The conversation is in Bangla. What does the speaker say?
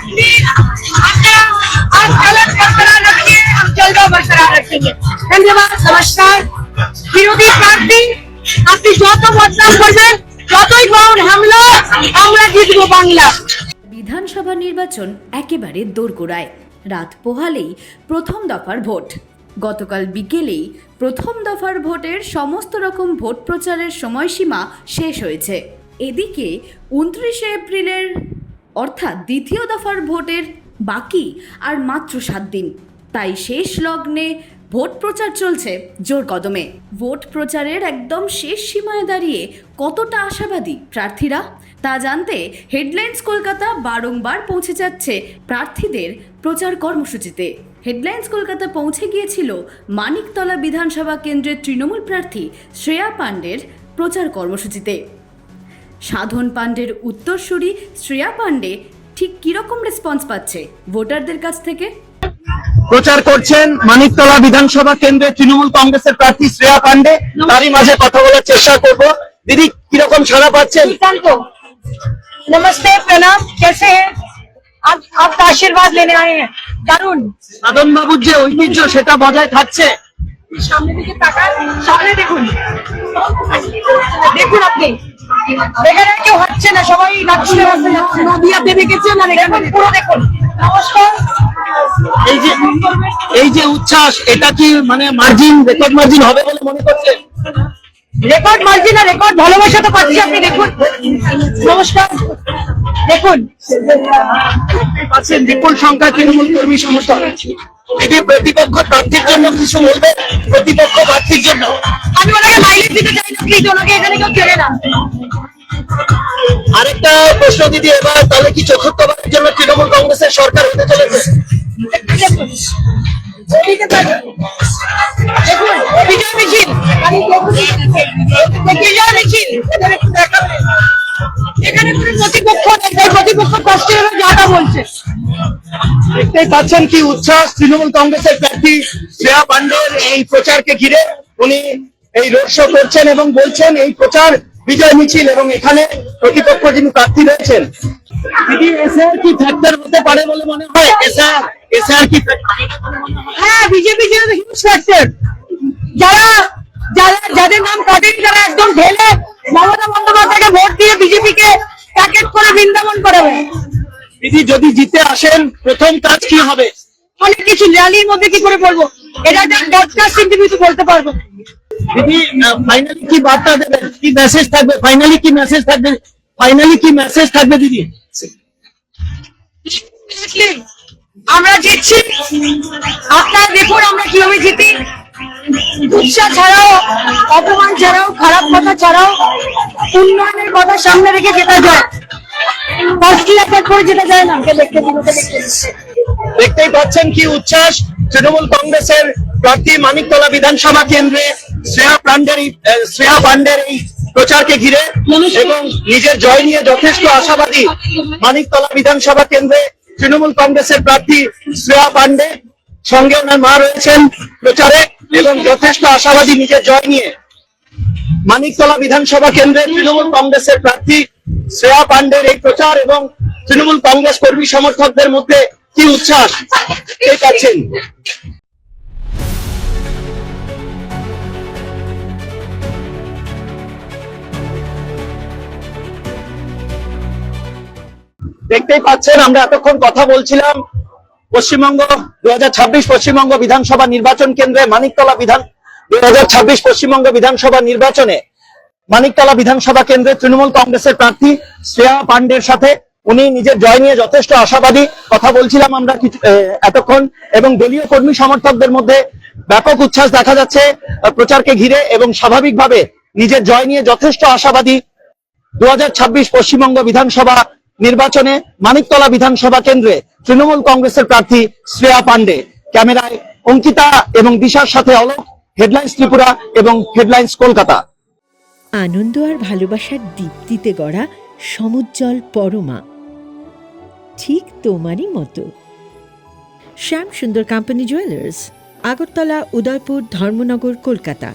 आप गलत बरकरार रखिए, हम जलवा बरकरार रखेंगे। धन्यवाद, नमस्कार। বিরোধী প্রার্থী আপনি যত বদনাম করবেন, যতই করুন হামলা, আমরা জিতবো বাংলা। বিধানসভা নির্বাচন একেবারে দোরগোড়ায়। রাত পোহালেই প্রথম দফার ভোট। গতকাল বিকেলেই প্রথম দফার ভোটের সমস্ত রকম ভোট প্রচারের সময়সীমা শেষ হয়েছে। এদিকে 29শে এপ্রিলের অর্থাৎ দ্বিতীয় দফার ভোটের বাকি আর মাত্র 7 দিন। তাই শেষ লগ্নে ভোট প্রচার চলছে জোর কদমে। ভোট প্রচারের একদম শেষ সীমায় দাঁড়িয়ে কতটা আশাবাদী প্রার্থীরা তা জানতে হেডলাইন্স কলকাতা বারংবার পৌঁছে যাচ্ছে প্রার্থীদের প্রচার কর্মসূচিতে। হেডলাইন্স কলকাতা পৌঁছে গিয়েছিল মানিকতলা বিধানসভা কেন্দ্রের তৃণমূল প্রার্থী শ্রেয়া পাণ্ডের প্রচার কর্মসূচিতে। সাধন পাণ্ডের উত্তরসূরি শ্রেয়া পাণ্ডে ঠিক কিরকম রেসপন্স পাচ্ছে ভোটারদের কাছ থেকে? প্রচার করছেন মানিকতলা বিধানসভা কেন্দ্রে তৃণমূল কংগ্রেসের প্রার্থী শ্রেয়া পাণ্ডে। তারই মাঝে কথা বলার চেষ্টা করব। দিদি, কিরকম সাড়া পাচ্ছেন? नमस्ते, प्रणाम, कैसे हैं आप? आपका आशीर्वाद लेने आए हैं। दारुण। সাধন বাবুর যে ঐতিহ্য সেটা বজায় থাকছে। সামনে দিকে তাকান, সামনে দেখুন, দেখুন আপনি এখানে কেউ হাঁটছে না, সবাই নাচছে, নদিয়াতে দেখেছেন আর এখানে পুরো দেখুন। নমস্কার। এই যে উচ্ছ্বাস, এটা কি মানে মার্জিন, রেকর্ড মার্জিন হবে বলে মনে করছেন? রেকর্ড মার্জিন আর রেকর্ড ভালোবাসা তো পাচ্ছি, আপনি দেখুন। নমস্কার, দেখুন পাচ্ছেন বিপুল সংখ্যা তৃণমূল কর্মী সমর্থক। এটি প্রতিপক্ষ প্রার্থীর জন্য কিছু বলবেন? প্রতিপক্ষ প্রার্থীর জন্য আমি ওনাকে মাইলেজ দিতে চাই না, প্লিজ ওনাকে এখানে কেউ চেনে না। আরেকটা প্রশ্ন দিদি, এবার তাহলে কি চতুর্থবারের জন্য তৃণমূল কংগ্রেসের সরকার হতে চলেছে? দেখুন বিজয় মিছিল, বিজয় মিছিল, এখানে কোনো প্রতিপক্ষ নেই, প্রতিপক্ষ কষ্টের যাটা বলছে। দেখতেই পাচ্ছেন কি উচ্ছ্বাস তৃণমূল কংগ্রেসের প্রার্থী শ্রেয়া পাণ্ডের এই প্রচারকে ঘিরে। উনি এই রোড শো করছেন এবং বলছেন এই প্রচার বিজয় মিছিল, এবং এখানে প্রতিপক্ষ যিনি প্রার্থী রয়েছেন দিদি, এসআর কি ফ্যাক্টর হতে পারে বলে মনে হয়? এসআর কি? হ্যাঁ, বিজেপি হিউজ ফ্যাক্টর। যাদের নাম কাটেনি, যারা একদম ঢেলে মমতা বন্দ্যোপাধ্যায়কে ভোট দিয়ে বিজেপিকে প্যাকেট করে বৃন্দাবন করাবে। দিদি, যদি জিতে আসেন প্রথম কাজ কি হবে? অনেক কিছু, র্যালির মধ্যে কি করে বলবো, এটা একটা ব্রডকাস্ট ইন্টারভিউতে বলতে পারবো। দিদি, ফাইনালি কি বার্তা দেবেন, কি মেসেজ থাকবে? ফাইনালি কি মেসেজ থাকবে? ফাইনালি কি মেসেজ থাকবে দিদি? আমরা জিতছি, আপনারা দেখুন আমরা কিভাবে জিতি। উৎসাহ ছাড়াও, অপমান ছাড়াও, খারাপ কথা ছাড়াও উন্নয়নের কথা সামনে রেখে যেটা যায়, করে যেটা যায় না। দেখতেই পাচ্ছেন কি উচ্ছ্বাস তৃণমূল কংগ্রেসের প্রার্থী মানিকতলা বিধানসভা কেন্দ্রে শ্রেয়া পাণ্ডের এই প্রচারকে ঘিরে, এবং নিজের জয় নিয়ে যথেষ্ট আশাবাদী মানিকতলা বিধানসভা কেন্দ্রে তৃণমূল কংগ্রেসের প্রার্থী শ্রেয়া পাণ্ডে। সঙ্গে ওনার মা রয়েছেন প্রচারে এবং যথেষ্ট আশাবাদী নিজের জয় নিয়ে। মানিকতলা বিধানসভা কেন্দ্রে তৃণমূল কংগ্রেসের প্রার্থী শ্রেয়া পাণ্ডের এই প্রচার এবং তৃণমূল কংগ্রেস কর্মী সমর্থকদের মধ্যে কি উচ্ছ্বাস পাচ্ছেন। দেখতেই পাচ্ছেন আমরা এতক্ষণ কথা বলছিলাম পশ্চিমবঙ্গ 2026 পশ্চিমবঙ্গ বিধানসভা নির্বাচন কেন্দ্রে মানিকতলা 2026 পশ্চিমবঙ্গ বিধানসভা নির্বাচনে মানিকতলা বিধানসভা কেন্দ্রে তৃণমূল কংগ্রেসের প্রার্থী শ্রেয়া পাণ্ডের সাথে। উনি নিজের জয় নিয়ে যথেষ্ট আশাবাদী, কথা বলছিলাম আমরা এতক্ষণ, এবং দলীয় কর্মী সমর্থকদের মধ্যে ব্যাপক উচ্ছ্বাস দেখা যাচ্ছে প্রচারকে ঘিরে, এবং স্বাভাবিকভাবে নিজের জয় নিয়ে যথেষ্ট আশাবাদী 2026 পশ্চিমবঙ্গ বিধানসভা নির্বাচনে মানিকতলা বিধানসভা কেন্দ্রে তৃণমূল কংগ্রেসের প্রার্থী শ্রেয়া পাণ্ডে। ক্যামেরায় অঙ্কিতা এবং দিশার সাথে অলোক, হেডলাইন্স ত্রিপুরা এবং হেডলাইন্স কলকাতা। আনন্দ আর ভালোবাসার দীপ্তিতে গড়া সমুজ্জ্বল পরমা, ঠিক তোমারই মতো। শ্যাম সুন্দর কোম্পানি জুয়েলার্স, আগরতলা, উদয়পুর, ধর্মনগর, কলকাতা।